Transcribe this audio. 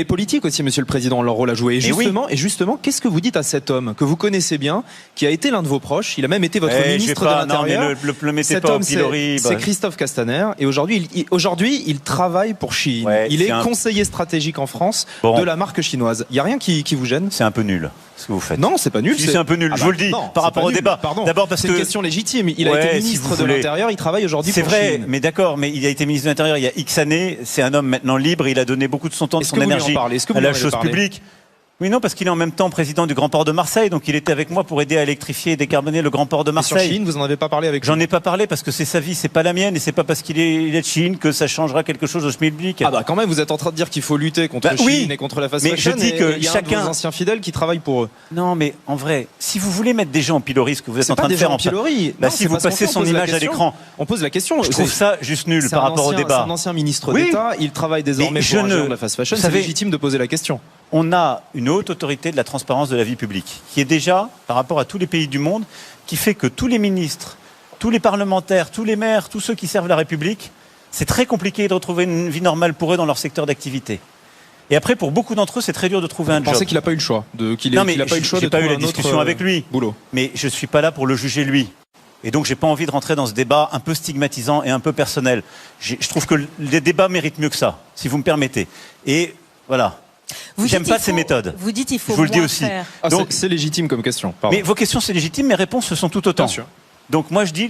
Et politique aussi, Monsieur le Président, leur rôle à jouer. Et justement, qu'est-ce que vous dites à cet homme que vous connaissez bien, qui a été l'un de vos proches, il a même été votre ministre de l'Intérieur. Non, mais le mettez cet pas homme, au pilori. c'est Christophe Castaner. Et aujourd'hui, il travaille pour Shein. Ouais, il est conseiller stratégique en France de la marque chinoise. Il n'y a rien qui vous gêne? C'est un peu nul ce que vous faites. Non, c'est pas nul. C'est un peu nul. Je vous le dis par rapport au débat. D'abord parce que c'est une question légitime. Il a été ministre de l'Intérieur. Il travaille aujourd'hui pour Shein. C'est vrai, mais d'accord. Mais il a été ministre de l'Intérieur il y a X années. C'est un homme maintenant libre. Il a donné beaucoup de son temps, de son énergie à la chose publique. Oui, non, parce qu'il est en même temps président du Grand Port de Marseille, donc il était avec moi pour aider à électrifier et décarboner le Grand Port de Marseille. Et sur Chine, vous en avez pas parlé avec lui? J'en ai pas parlé parce que c'est sa vie, c'est pas la mienne, et c'est pas parce qu'il est de Chine que ça changera quelque chose au schmilblick. Ah bah quand même, vous êtes en train de dire qu'il faut lutter contre Chine et contre la fast fashion. Mais je dis que il y a chacun, un de vos anciens fidèles qui travaille pour eux. Non, mais en vrai, si vous voulez mettre des gens en pilori, ce que vous êtes en train de faire, si vous passez son image à l'écran, on pose la question. Je trouve ça juste nul par rapport au débat. C'est un ancien ministre d'État, il travaille désormais pour un géant de la fast fashion. C'est légitime de poser la question. On a une haute autorité de la transparence de la vie publique, qui est déjà, par rapport à tous les pays du monde, qui fait que tous les ministres, tous les parlementaires, tous les maires, tous ceux qui servent la République, c'est très compliqué de retrouver une vie normale pour eux dans leur secteur d'activité. Et après, pour beaucoup d'entre eux, c'est très dur de trouver un job. Vous pensez qu'il n'a pas eu le choix de j'ai pas eu la discussion avec lui. Boulot. Mais je ne suis pas là pour le juger lui. Et donc, j'ai pas envie de rentrer dans ce débat un peu stigmatisant et un peu personnel. Je trouve que les débats méritent mieux que ça, si vous me permettez. Et voilà. J'aime pas ces méthodes. Vous dites il faut. Je vous le dis aussi. Donc c'est légitime comme question. Mais vos questions c'est légitime, mes réponses ce sont tout autant. Bien sûr. Donc moi je dis